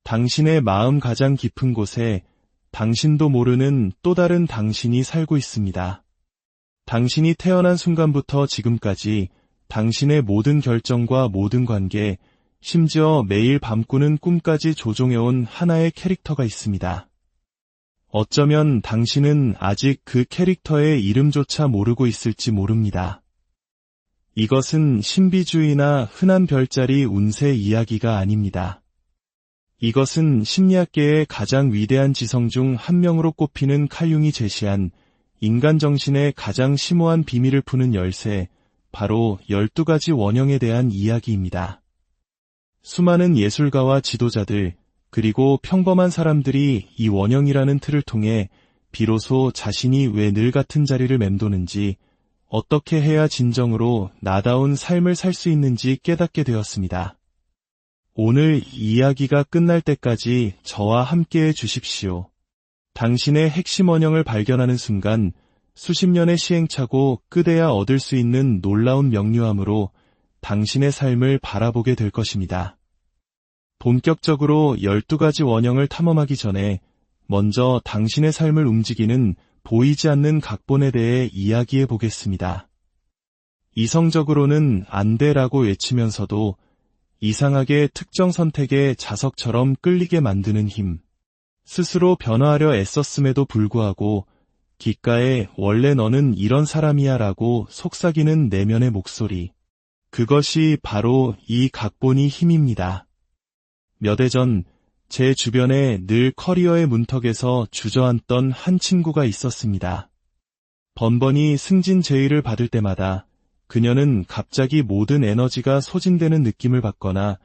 당신의 마음 가장 깊은 곳에 당신도 모르는 또 다른 당신이 살고 있습니다. 당신이 태어난 순간부터 지금까지 당신의 모든 결정과 모든 관계, 심지어 매일 밤꾸는 꿈까지 조종해온 하나의 캐릭터가 있습니다. 어쩌면 당신은 아직 그 캐릭터의 이름조차 모르고 있을지 모릅니다. 이것은 신비주의나 흔한 별자리 운세 이야기가 아닙니다. 이것은 심리학계의 가장 위대한 지성 중 한 명으로 꼽히는 칼 융이 제시한 인간 정신의 가장 심오한 비밀을 푸는 열쇠, 바로 12가지 원형에 대한 이야기입니다. 수많은 예술가와 지도자들, 그리고 평범한 사람들이 이 원형이라는 틀을 통해 비로소 자신이 왜 늘 같은 자리를 맴도는지, 어떻게 해야 진정으로 나다운 삶을 살 수 있는지 깨닫게 되었습니다. 오늘 이야기가 끝날 때까지 저와 함께해 주십시오. 당신의 핵심 원형을 발견하는 순간 수십 년의 시행착오 끝에야 얻을 수 있는 놀라운 명료함으로 당신의 삶을 바라보게 될 것입니다. 본격적으로 12가지 원형을 탐험하기 전에 먼저 당신의 삶을 움직이는 보이지 않는 각본에 대해 이야기해 보겠습니다. 이성적으로는 안 돼라고 외치면서도 이상하게 특정 선택에 자석처럼 끌리게 만드는 힘, 스스로 변화하려 애썼음에도 불구하고 귓가에 원래 너는 이런 사람이야 라고 속삭이는 내면의 목소리, 그것이 바로 이 각본이 힘입니다. 몇 해 전 제 주변에 늘 커리어의 문턱에서 주저앉던 한 친구가 있었습니다. 번번이 승진 제의를 받을 때마다 그녀는 갑자기 모든 에너지가 소진되는 느낌을 받거나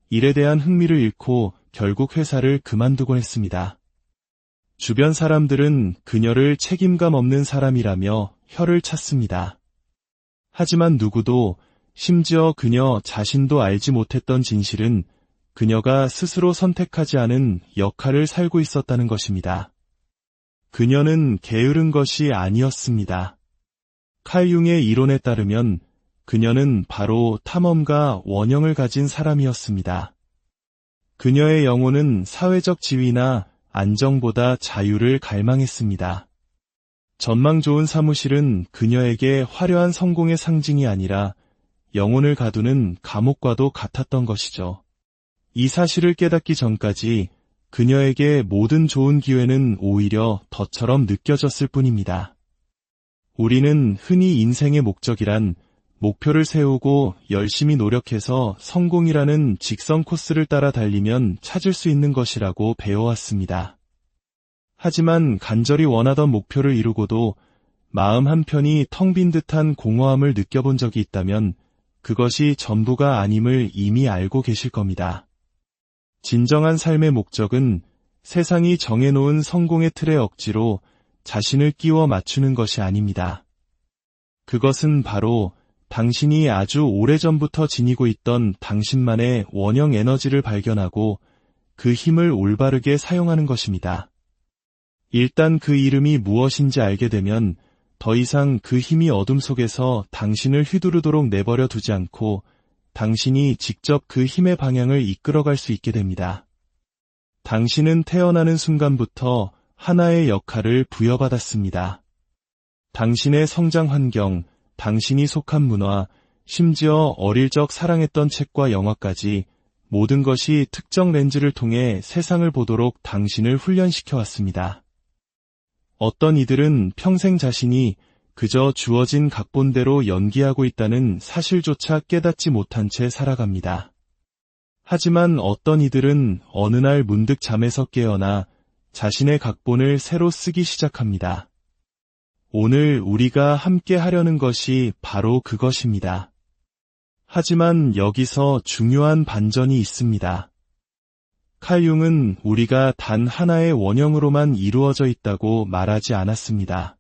일에 대한 흥미를 잃고 결국 회사를 그만두곤 했습니다. 주변 사람들은 그녀를 책임감 없는 사람이라며 혀를 찼습니다. 하지만 누구도, 심지어 그녀 자신도 알지 못했던 진실은 그녀가 스스로 선택하지 않은 역할을 살고 있었다는 것입니다. 그녀는 게으른 것이 아니었습니다. 칼 융의 이론에 따르면 그녀는 바로 탐험가 원형을 가진 사람이었습니다. 그녀의 영혼은 사회적 지위나 안정보다 자유를 갈망했습니다. 전망 좋은 사무실은 그녀에게 화려한 성공의 상징이 아니라 영혼을 가두는 감옥과도 같았던 것이죠. 이 사실을 깨닫기 전까지 그녀에게 모든 좋은 기회는 오히려 덫처럼 느껴졌을 뿐입니다. 우리는 흔히 인생의 목적이란 목표를 세우고 열심히 노력해서 성공이라는 직선 코스를 따라 달리면 찾을 수 있는 것이라고 배워왔습니다. 하지만 간절히 원하던 목표를 이루고도 마음 한편이 텅 빈 듯한 공허함을 느껴본 적이 있다면 그것이 전부가 아님을 이미 알고 계실 겁니다. 진정한 삶의 목적은 세상이 정해놓은 성공의 틀에 억지로 자신을 끼워 맞추는 것이 아닙니다. 그것은 바로 당신이 아주 오래전부터 지니고 있던 당신만의 원형 에너지를 발견하고 그 힘을 올바르게 사용하는 것입니다. 일단 그 이름이 무엇인지 알게 되면 더 이상 그 힘이 어둠 속에서 당신을 휘두르도록 내버려 두지 않고 당신이 직접 그 힘의 방향을 이끌어갈 수 있게 됩니다. 당신은 태어나는 순간부터 하나의 역할을 부여받았습니다. 당신의 성장 환경, 당신이 속한 문화, 심지어 어릴 적 사랑했던 책과 영화까지 모든 것이 특정 렌즈를 통해 세상을 보도록 당신을 훈련시켜 왔습니다. 어떤 이들은 평생 자신이 그저 주어진 각본대로 연기하고 있다는 사실조차 깨닫지 못한 채 살아갑니다. 하지만 어떤 이들은 어느 날 문득 잠에서 깨어나 자신의 각본을 새로 쓰기 시작합니다. 오늘 우리가 함께 하려는 것이 바로 그것입니다. 하지만 여기서 중요한 반전이 있습니다. 칼 융은 우리가 단 하나의 원형으로만 이루어져 있다고 말하지 않았습니다.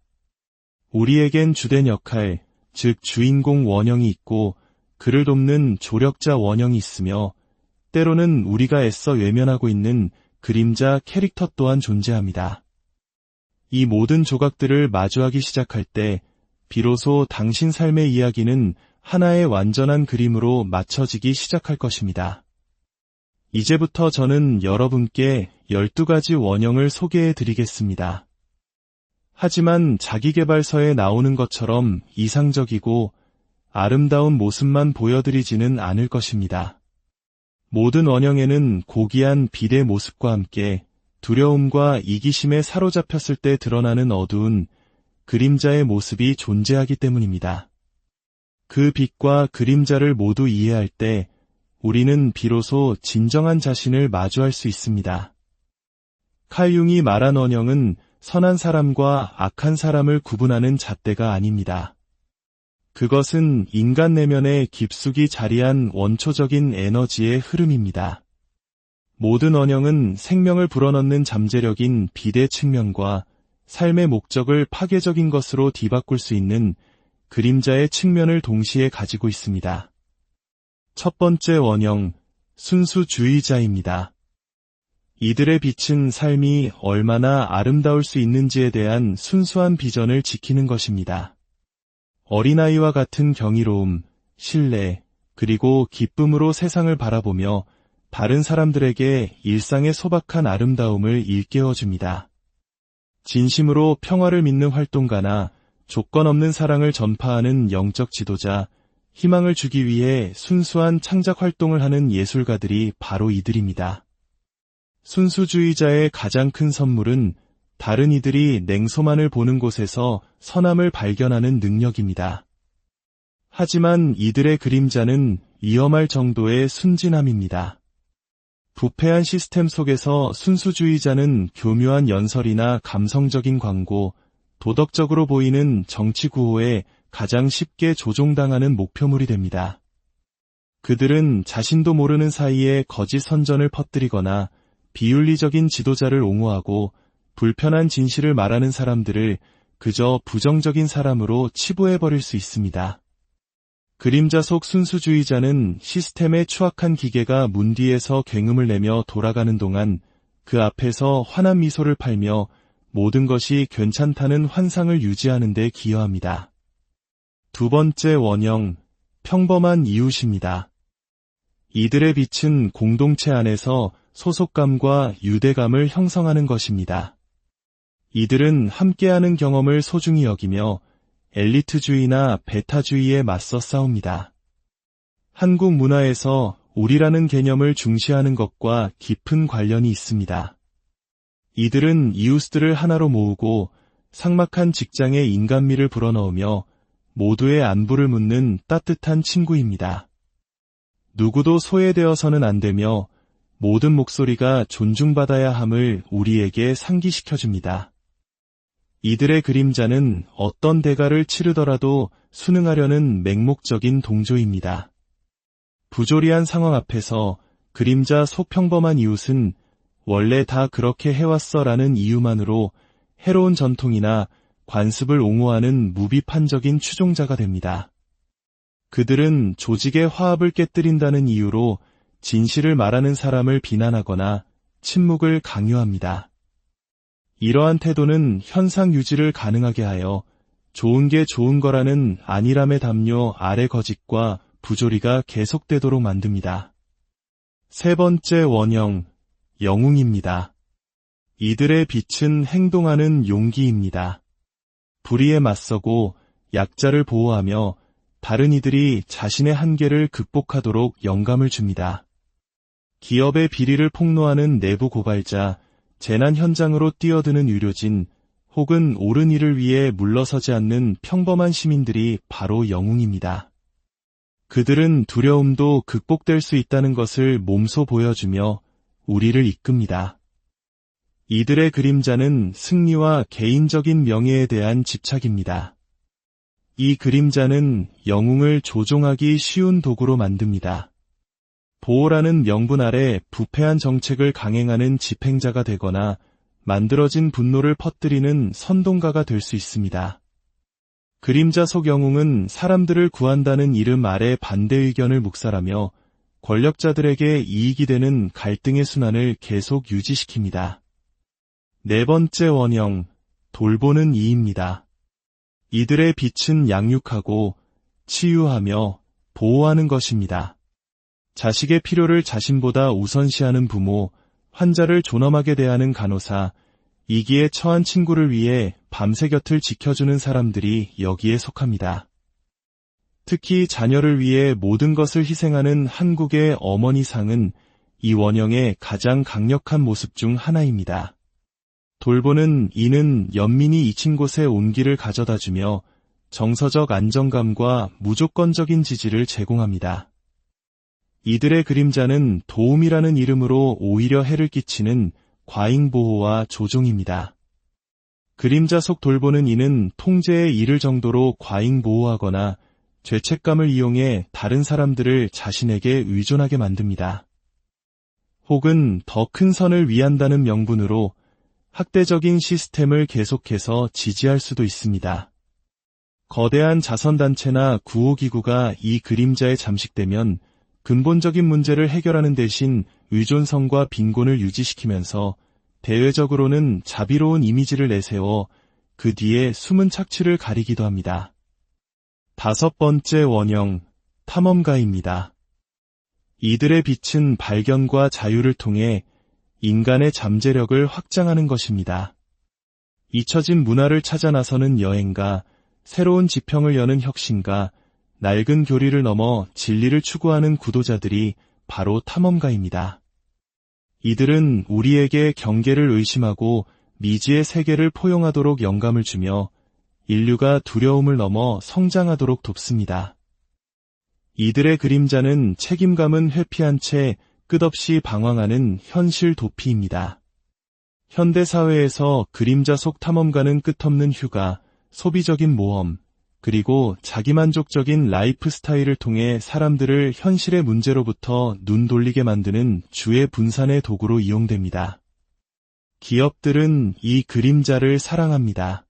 우리에겐 주된 역할, 즉 주인공 원형이 있고 그를 돕는 조력자 원형이 있으며 때로는 우리가 애써 외면하고 있는 그림자 캐릭터 또한 존재합니다. 이 모든 조각들을 마주하기 시작할 때 비로소 당신 삶의 이야기는 하나의 완전한 그림으로 맞춰지기 시작할 것입니다. 이제부터 저는 여러분께 12가지 원형을 소개해 드리겠습니다. 하지만 자기계발서에 나오는 것처럼 이상적이고 아름다운 모습만 보여드리지는 않을 것입니다. 모든 원형에는 고귀한 빛의 모습과 함께 두려움과 이기심에 사로잡혔을 때 드러나는 어두운 그림자의 모습이 존재하기 때문입니다. 그 빛과 그림자를 모두 이해할 때 우리는 비로소 진정한 자신을 마주할 수 있습니다. 칼 융이 말한 원형은 선한 사람과 악한 사람을 구분하는 잣대가 아닙니다. 그것은 인간 내면에 깊숙이 자리한 원초적인 에너지의 흐름입니다. 모든 원형은 생명을 불어넣는 잠재력인 빛의 측면과 삶의 목적을 파괴적인 것으로 뒤바꿀 수 있는 그림자의 측면을 동시에 가지고 있습니다. 첫 번째 원형, 순수주의자입니다. 이들의 빛은 삶이 얼마나 아름다울 수 있는지에 대한 순수한 비전을 지키는 것입니다. 어린아이와 같은 경이로움, 신뢰, 그리고 기쁨으로 세상을 바라보며 다른 사람들에게 일상의 소박한 아름다움을 일깨워줍니다. 진심으로 평화를 믿는 활동가나 조건 없는 사랑을 전파하는 영적 지도자, 희망을 주기 위해 순수한 창작 활동을 하는 예술가들이 바로 이들입니다. 순수주의자의 가장 큰 선물은 다른 이들이 냉소만을 보는 곳에서 선함을 발견하는 능력입니다. 하지만 이들의 그림자는 위험할 정도의 순진함입니다. 부패한 시스템 속에서 순수주의자는 교묘한 연설이나 감성적인 광고, 도덕적으로 보이는 정치 구호에 가장 쉽게 조종당하는 목표물이 됩니다. 그들은 자신도 모르는 사이에 거짓 선전을 퍼뜨리거나 비윤리적인 지도자를 옹호하고 불편한 진실을 말하는 사람들을 그저 부정적인 사람으로 치부해버릴 수 있습니다. 그림자 속 순수주의자는 시스템의 추악한 기계가 문 뒤에서 굉음을 내며 돌아가는 동안 그 앞에서 환한 미소를 팔며 모든 것이 괜찮다는 환상을 유지하는 데 기여합니다. 두 번째 원형, 평범한 이웃입니다. 이들의 빛은 공동체 안에서 소속감과 유대감을 형성하는 것입니다. 이들은 함께하는 경험을 소중히 여기며 엘리트주의나 베타주의에 맞서 싸웁니다. 한국 문화에서 우리라는 개념을 중시하는 것과 깊은 관련이 있습니다. 이들은 이웃들을 하나로 모으고 삭막한 직장의 인간미를 불어넣으며 모두의 안부를 묻는 따뜻한 친구입니다. 누구도 소외되어서는 안 되며 모든 목소리가 존중받아야 함을 우리에게 상기시켜줍니다. 이들의 그림자는 어떤 대가를 치르더라도 순응하려는 맹목적인 동조입니다. 부조리한 상황 앞에서 그림자 소평범한 이웃은 원래 다 그렇게 해왔어라는 이유만으로 해로운 전통이나 관습을 옹호하는 무비판적인 추종자가 됩니다. 그들은 조직의 화합을 깨뜨린다는 이유로 진실을 말하는 사람을 비난하거나 침묵을 강요합니다. 이러한 태도는 현상 유지를 가능하게 하여 좋은 게 좋은 거라는 안일함의 담요 아래 거짓과 부조리가 계속되도록 만듭니다. 세 번째 원형, 영웅입니다. 이들의 빛은 행동하는 용기입니다. 불의에 맞서고 약자를 보호하며 다른 이들이 자신의 한계를 극복하도록 영감을 줍니다. 기업의 비리를 폭로하는 내부 고발자, 재난 현장으로 뛰어드는 의료진, 혹은 옳은 일을 위해 물러서지 않는 평범한 시민들이 바로 영웅입니다. 그들은 두려움도 극복될 수 있다는 것을 몸소 보여주며 우리를 이끕니다. 이들의 그림자는 승리와 개인적인 명예에 대한 집착입니다. 이 그림자는 영웅을 조종하기 쉬운 도구로 만듭니다. 보호라는 명분 아래 부패한 정책을 강행하는 집행자가 되거나 만들어진 분노를 퍼뜨리는 선동가가 될 수 있습니다. 그림자 속 영웅은 사람들을 구한다는 이름 아래 반대 의견을 묵살하며 권력자들에게 이익이 되는 갈등의 순환을 계속 유지시킵니다. 네 번째 원형, 돌보는 이입니다. 이들의 빛은 양육하고 치유하며 보호하는 것입니다. 자식의 필요를 자신보다 우선시하는 부모, 환자를 존엄하게 대하는 간호사, 위기에 처한 친구를 위해 밤새 곁을 지켜주는 사람들이 여기에 속합니다. 특히 자녀를 위해 모든 것을 희생하는 한국의 어머니상은 이 원형의 가장 강력한 모습 중 하나입니다. 돌보는 이는 연민이 잊힌 곳에 온기를 가져다주며 정서적 안정감과 무조건적인 지지를 제공합니다. 이들의 그림자는 도움이라는 이름으로 오히려 해를 끼치는 과잉보호와 조종입니다. 그림자 속 돌보는 이는 통제에 이를 정도로 과잉보호하거나 죄책감을 이용해 다른 사람들을 자신에게 의존하게 만듭니다. 혹은 더 큰 선을 위한다는 명분으로 학대적인 시스템을 계속해서 지지할 수도 있습니다. 거대한 자선단체나 구호기구가 이 그림자에 잠식되면 근본적인 문제를 해결하는 대신 의존성과 빈곤을 유지시키면서 대외적으로는 자비로운 이미지를 내세워 그 뒤에 숨은 착취를 가리기도 합니다. 5번째 원형, 탐험가입니다. 이들의 빛은 발견과 자유를 통해 인간의 잠재력을 확장하는 것입니다. 잊혀진 문화를 찾아 나서는 여행가, 새로운 지평을 여는 혁신가, 낡은 교리를 넘어 진리를 추구하는 구도자들이 바로 탐험가입니다. 이들은 우리에게 경계를 의심하고 미지의 세계를 포용하도록 영감을 주며 인류가 두려움을 넘어 성장하도록 돕습니다. 이들의 그림자는 책임감은 회피한 채 끝없이 방황하는 현실 도피입니다. 현대사회에서 그림자 속 탐험가는 끝없는 휴가, 소비적인 모험, 그리고 자기만족적인 라이프 스타일을 통해 사람들을 현실의 문제로부터 눈 돌리게 만드는 주의 분산의 도구로 이용됩니다. 기업들은 이 그림자를 사랑합니다.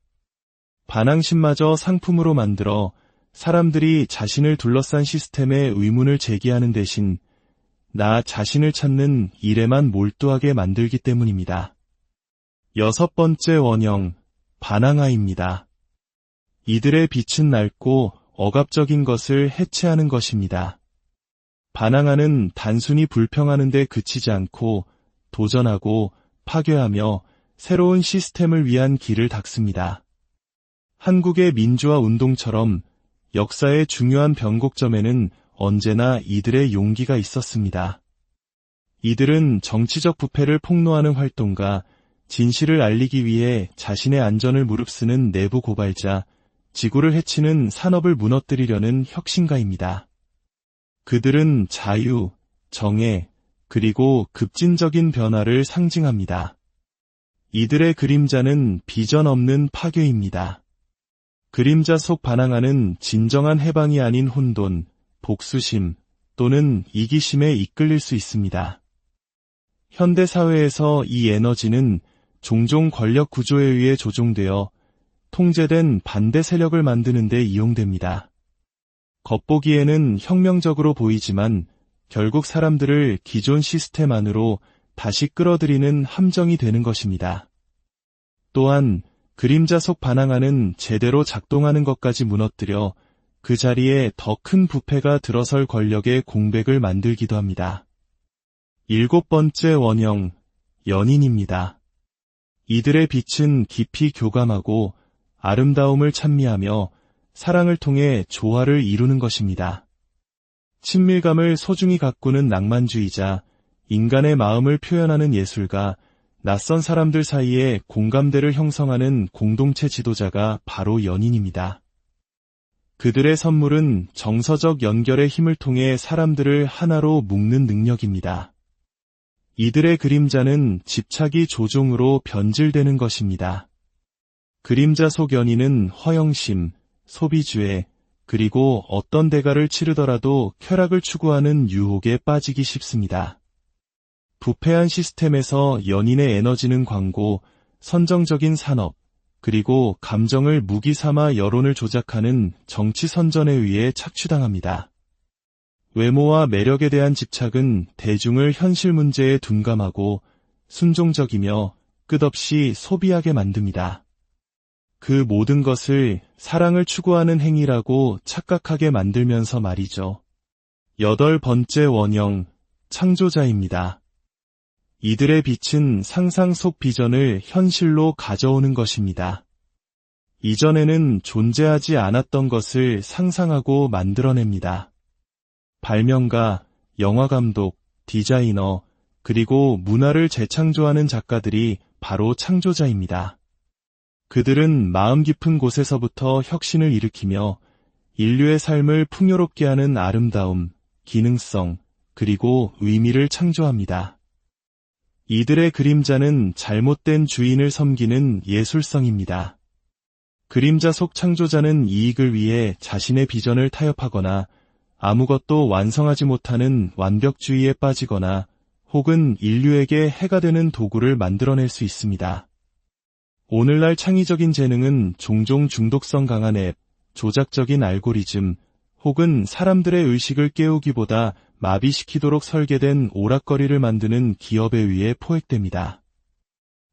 반항심마저 상품으로 만들어 사람들이 자신을 둘러싼 시스템에 의문을 제기하는 대신 나 자신을 찾는 일에만 몰두하게 만들기 때문입니다. 6번째 원형, 반항아입니다. 이들의 빛은 낡고 억압적인 것을 해체하는 것입니다. 반항아는 단순히 불평하는 데 그치지 않고 도전하고 파괴하며 새로운 시스템을 위한 길을 닦습니다. 한국의 민주화 운동처럼 역사의 중요한 변곡점에는 언제나 이들의 용기가 있었습니다. 이들은 정치적 부패를 폭로하는 활동가, 진실을 알리기 위해 자신의 안전을 무릅쓰는 내부 고발자, 지구를 해치는 산업을 무너뜨리려는 혁신가입니다. 그들은 자유, 정의, 그리고 급진적인 변화를 상징합니다. 이들의 그림자는 비전 없는 파괴입니다. 그림자 속 반항아는 진정한 해방이 아닌 혼돈, 복수심 또는 이기심에 이끌릴 수 있습니다. 현대사회에서 이 에너지는 종종 권력 구조에 의해 조종되어 통제된 반대 세력을 만드는 데 이용됩니다. 겉보기에는 혁명적으로 보이지만 결국 사람들을 기존 시스템 안으로 다시 끌어들이는 함정이 되는 것입니다. 또한 그림자 속 반항아는 제대로 작동하는 것까지 무너뜨려 그 자리에 더 큰 부패가 들어설 권력의 공백을 만들기도 합니다. 7번째 원형, 연인입니다. 이들의 빛은 깊이 교감하고 아름다움을 찬미하며 사랑을 통해 조화를 이루는 것입니다. 친밀감을 소중히 가꾸는 낭만주의자, 인간의 마음을 표현하는 예술가, 낯선 사람들 사이에 공감대를 형성하는 공동체 지도자가 바로 연인입니다. 그들의 선물은 정서적 연결의 힘을 통해 사람들을 하나로 묶는 능력입니다. 이들의 그림자는 집착이 조종으로 변질되는 것입니다. 그림자 속 연인은 허영심, 소비주의, 그리고 어떤 대가를 치르더라도 쾌락을 추구하는 유혹에 빠지기 쉽습니다. 부패한 시스템에서 연인의 에너지는 광고, 선정적인 산업, 그리고 감정을 무기 삼아 여론을 조작하는 정치 선전에 의해 착취당합니다. 외모와 매력에 대한 집착은 대중을 현실 문제에 둔감하고 순종적이며 끝없이 소비하게 만듭니다. 그 모든 것을 사랑을 추구하는 행위라고 착각하게 만들면서 말이죠. 8번째 원형, 창조자입니다. 이들의 빛은 상상 속 비전을 현실로 가져오는 것입니다. 이전에는 존재하지 않았던 것을 상상하고 만들어냅니다. 발명가, 영화감독, 디자이너, 그리고 문화를 재창조하는 작가들이 바로 창조자입니다. 그들은 마음 깊은 곳에서부터 혁신을 일으키며 인류의 삶을 풍요롭게 하는 아름다움, 기능성, 그리고 의미를 창조합니다. 이들의 그림자는 잘못된 주인을 섬기는 예술성입니다. 그림자 속 창조자는 이익을 위해 자신의 비전을 타협하거나 아무것도 완성하지 못하는 완벽주의에 빠지거나 혹은 인류에게 해가 되는 도구를 만들어낼 수 있습니다. 오늘날 창의적인 재능은 종종 중독성 강한 앱, 조작적인 알고리즘, 혹은 사람들의 의식을 깨우기보다 마비시키도록 설계된 오락거리를 만드는 기업에 의해 포획됩니다.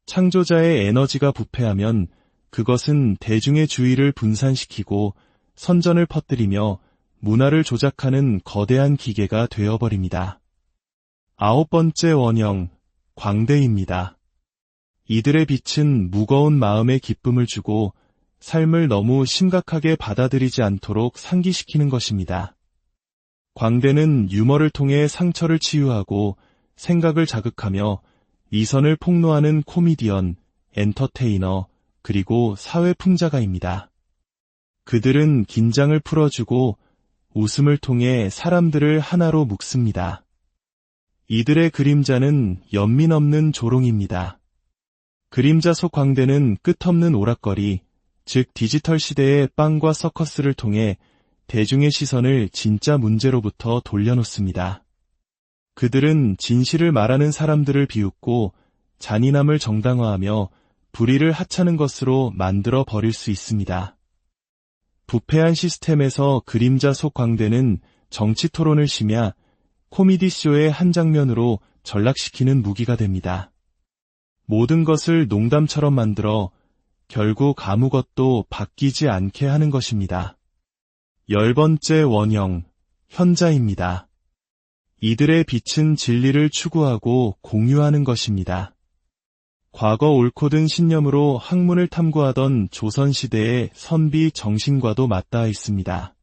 창조자의 에너지가 부패하면 그것은 대중의 주의를 분산시키고 선전을 퍼뜨리며 문화를 조작하는 거대한 기계가 되어버립니다. 9번째 원형, 광대입니다. 이들의 빛은 무거운 마음에 기쁨을 주고 삶을 너무 심각하게 받아들이지 않도록 상기시키는 것입니다. 광대는 유머를 통해 상처를 치유하고 생각을 자극하며 미선을 폭로하는 코미디언, 엔터테이너, 그리고 사회 풍자가입니다. 그들은 긴장을 풀어주고 웃음을 통해 사람들을 하나로 묶습니다. 이들의 그림자는 연민 없는 조롱입니다. 그림자 속 광대는 끝없는 오락거리, 즉 디지털 시대의 빵과 서커스를 통해 대중의 시선을 진짜 문제로부터 돌려놓습니다. 그들은 진실을 말하는 사람들을 비웃고 잔인함을 정당화하며 불의를 하찮은 것으로 만들어 버릴 수 있습니다. 부패한 시스템에서 그림자 속 광대는 정치 토론을 심야 코미디쇼의 한 장면으로 전락시키는 무기가 됩니다. 모든 것을 농담처럼 만들어 결국 아무것도 바뀌지 않게 하는 것입니다. 10번째 원형, 현자입니다. 이들의 빛은 진리를 추구하고 공유하는 것입니다. 과거 옳고든 신념으로 학문을 탐구하던 조선시대의 선비 정신과도 맞닿아 있습니다.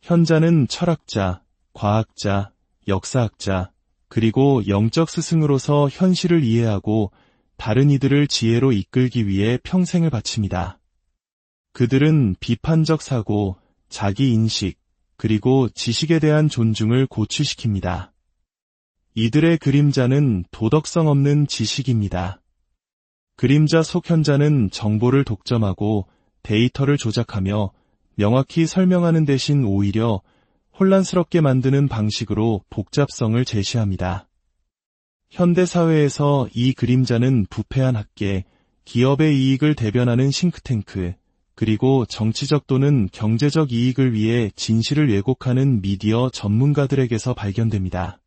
현자는 철학자, 과학자, 역사학자, 그리고 영적 스승으로서 현실을 이해하고 다른 이들을 지혜로 이끌기 위해 평생을 바칩니다. 그들은 비판적 사고, 자기인식, 그리고 지식에 대한 존중을 고취시킵니다. 이들의 그림자는 도덕성 없는 지식입니다. 그림자 속 현자는 정보를 독점하고 데이터를 조작하며 명확히 설명하는 대신 오히려 혼란스럽게 만드는 방식으로 복잡성을 제시합니다. 현대사회에서 이 그림자는 부패한 학계, 기업의 이익을 대변하는 싱크탱크, 그리고 정치적 또는 경제적 이익을 위해 진실을 왜곡하는 미디어 전문가들에게서 발견됩니다.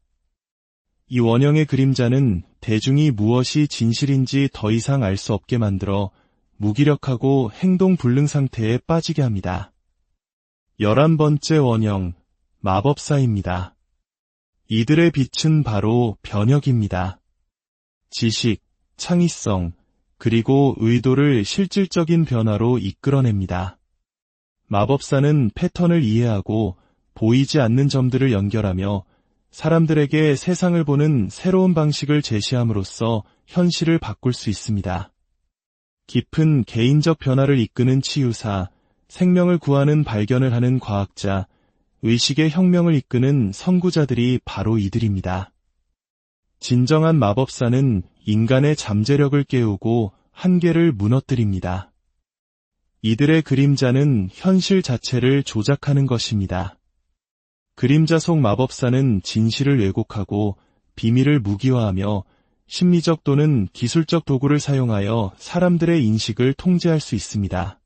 이 원형의 그림자는 대중이 무엇이 진실인지 더 이상 알 수 없게 만들어 무기력하고 행동 불능 상태에 빠지게 합니다. 11번째 원형, 마법사입니다. 이들의 빛은 바로 변혁입니다. 지식, 창의성, 그리고 의도를 실질적인 변화로 이끌어냅니다. 마법사는 패턴을 이해하고 보이지 않는 점들을 연결하며 사람들에게 세상을 보는 새로운 방식을 제시함으로써 현실을 바꿀 수 있습니다. 깊은 개인적 변화를 이끄는 치유사, 생명을 구하는 발견을 하는 과학자, 의식의 혁명을 이끄는 선구자들이 바로 이들입니다. 진정한 마법사는 인간의 잠재력을 깨우고 한계를 무너뜨립니다. 이들의 그림자는 현실 자체를 조작하는 것입니다. 그림자 속 마법사는 진실을 왜곡하고 비밀을 무기화하며 심리적 또는 기술적 도구를 사용하여 사람들의 인식을 통제할 수 있습니다.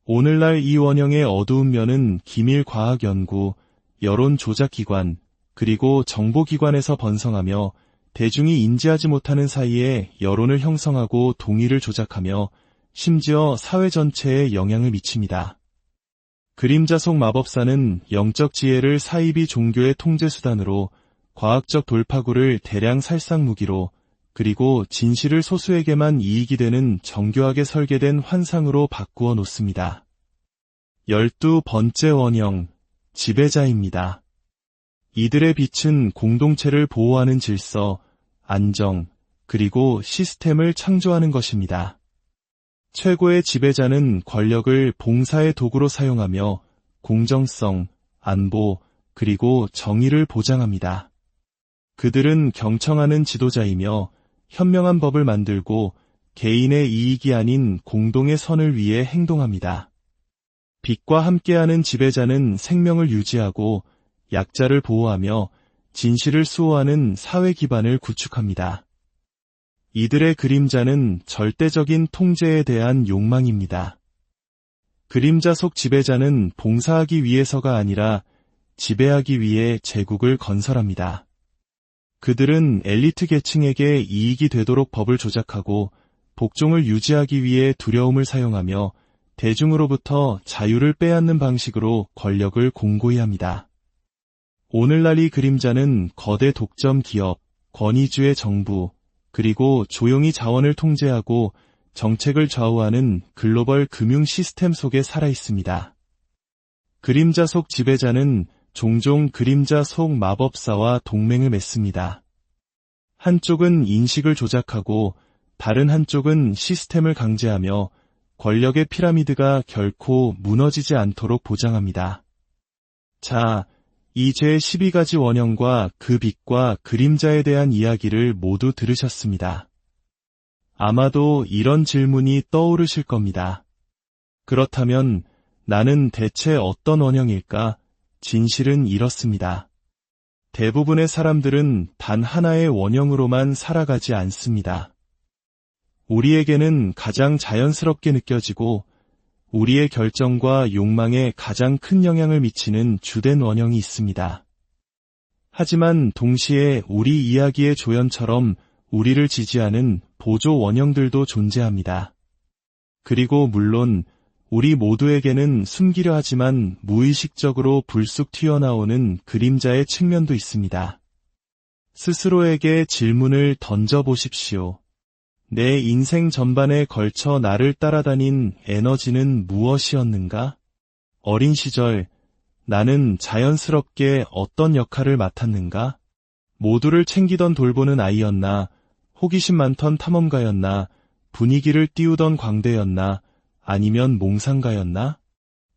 오늘날 이 원형의 어두운 면은 기밀 과학 연구, 여론 조작기관, 그리고 정보기관에서 번성하며 대중이 인지하지 못하는 사이에 여론을 형성하고 동의를 조작하며 심지어 사회 전체에 영향을 미칩니다. 그림자 속 마법사는 영적 지혜를 사이비 종교의 통제수단으로, 과학적 돌파구를 대량 살상 무기로, 그리고 진실을 소수에게만 이익이 되는 정교하게 설계된 환상으로 바꾸어 놓습니다. 12번째 원형, 지배자입니다. 이들의 빛은 공동체를 보호하는 질서, 안정, 그리고 시스템을 창조하는 것입니다. 최고의 지배자는 권력을 봉사의 도구로 사용하며 공정성, 안보, 그리고 정의를 보장합니다. 그들은 경청하는 지도자이며 현명한 법을 만들고 개인의 이익이 아닌 공동의 선을 위해 행동합니다. 빛과 함께하는 지배자는 생명을 유지하고 약자를 보호하며 진실을 수호하는 사회 기반을 구축합니다. 이들의 그림자는 절대적인 통제에 대한 욕망입니다. 그림자 속 지배자는 봉사하기 위해서가 아니라 지배하기 위해 제국을 건설합니다. 그들은 엘리트 계층에게 이익이 되도록 법을 조작하고 복종을 유지하기 위해 두려움을 사용하며 대중으로부터 자유를 빼앗는 방식으로 권력을 공고히 합니다. 오늘날 이 그림자는 거대 독점 기업, 권위주의 정부, 그리고 조용히 자원을 통제하고 정책을 좌우하는 글로벌 금융 시스템 속에 살아 있습니다. 그림자 속 지배자는 종종 그림자 속 마법사와 동맹을 맺습니다. 한쪽은 인식을 조작하고 다른 한쪽은 시스템을 강제하며 권력의 피라미드가 결코 무너지지 않도록 보장합니다. 자, 이 제12가지 원형과 그 빛과 그림자에 대한 이야기를 모두 들으셨습니다. 아마도 이런 질문이 떠오르실 겁니다. 그렇다면 나는 대체 어떤 원형일까? 진실은 이렇습니다. 대부분의 사람들은 단 하나의 원형으로만 살아가지 않습니다. 우리에게는 가장 자연스럽게 느껴지고 우리의 결정과 욕망에 가장 큰 영향을 미치는 주된 원형이 있습니다. 하지만 동시에 우리 이야기의 조연처럼 우리를 지지하는 보조 원형들도 존재합니다. 그리고 물론 우리 모두에게는 숨기려 하지만 무의식적으로 불쑥 튀어나오는 그림자의 측면도 있습니다. 스스로에게 질문을 던져보십시오. 내 인생 전반에 걸쳐 나를 따라다닌 에너지는 무엇이었는가? 어린 시절 나는 자연스럽게 어떤 역할을 맡았는가? 모두를 챙기던 돌보는 아이였나? 호기심 많던 탐험가였나? 분위기를 띄우던 광대였나? 아니면 몽상가였나?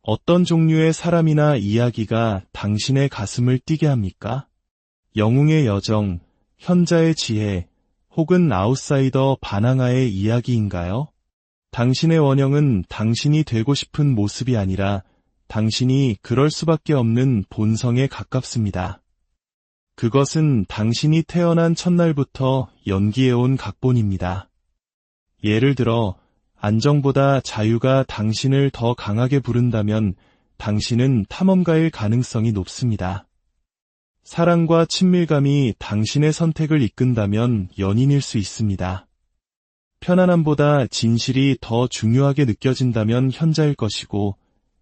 어떤 종류의 사람이나 이야기가 당신의 가슴을 뛰게 합니까? 영웅의 여정, 현자의 지혜, 혹은 아웃사이더 바나나의 이야기인가요? 당신의 원형은 당신이 되고 싶은 모습이 아니라 당신이 그럴 수밖에 없는 본성에 가깝습니다. 그것은 당신이 태어난 첫날부터 연기해온 각본입니다. 예를 들어 안정보다 자유가 당신을 더 강하게 부른다면 당신은 탐험가일 가능성이 높습니다. 사랑과 친밀감이 당신의 선택을 이끈다면 연인일 수 있습니다. 편안함보다 진실이 더 중요하게 느껴진다면 현자일 것이고,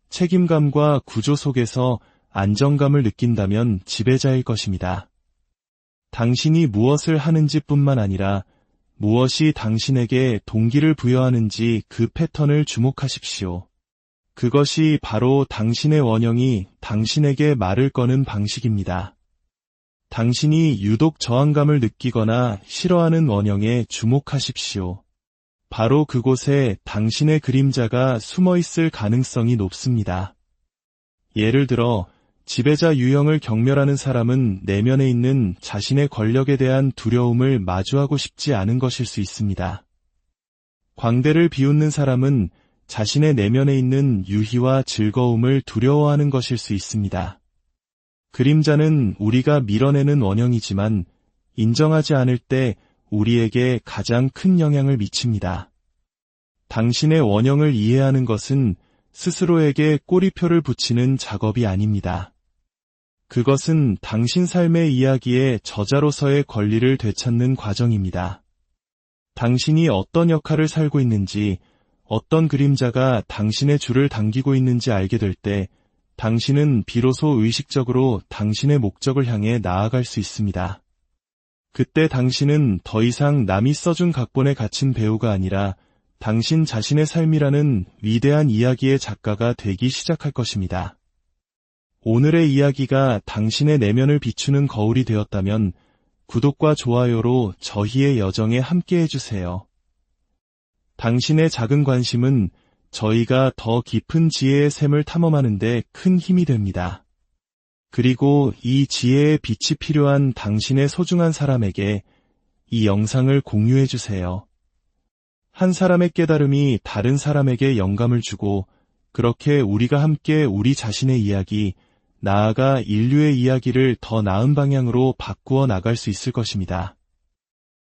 책임감과 구조 속에서 안정감을 느낀다면 지배자일 것입니다. 당신이 무엇을 하는지 뿐만 아니라 무엇이 당신에게 동기를 부여하는지 그 패턴을 주목하십시오. 그것이 바로 당신의 원형이 당신에게 말을 거는 방식입니다. 당신이 유독 저항감을 느끼거나 싫어하는 원형에 주목하십시오. 바로 그곳에 당신의 그림자가 숨어 있을 가능성이 높습니다. 예를 들어, 지배자 유형을 경멸하는 사람은 내면에 있는 자신의 권력에 대한 두려움을 마주하고 싶지 않은 것일 수 있습니다. 광대를 비웃는 사람은 자신의 내면에 있는 유희와 즐거움을 두려워하는 것일 수 있습니다. 그림자는 우리가 밀어내는 원형이지만 인정하지 않을 때 우리에게 가장 큰 영향을 미칩니다. 당신의 원형을 이해하는 것은 스스로에게 꼬리표를 붙이는 작업이 아닙니다. 그것은 당신 삶의 이야기의 저자로서의 권리를 되찾는 과정입니다. 당신이 어떤 역할을 살고 있는지, 어떤 그림자가 당신의 줄을 당기고 있는지 알게 될 때 당신은 비로소 의식적으로 당신의 목적을 향해 나아갈 수 있습니다. 그때 당신은 더 이상 남이 써준 각본에 갇힌 배우가 아니라 당신 자신의 삶이라는 위대한 이야기의 작가가 되기 시작할 것입니다. 오늘의 이야기가 당신의 내면을 비추는 거울이 되었다면 구독과 좋아요로 저희의 여정에 함께해 주세요. 당신의 작은 관심은 저희가 더 깊은 지혜의 샘을 탐험하는 데 큰 힘이 됩니다. 그리고 이 지혜의 빛이 필요한 당신의 소중한 사람에게 이 영상을 공유해 주세요. 한 사람의 깨달음이 다른 사람에게 영감을 주고 그렇게 우리가 함께 우리 자신의 이야기, 나아가 인류의 이야기를 더 나은 방향으로 바꾸어 나갈 수 있을 것입니다.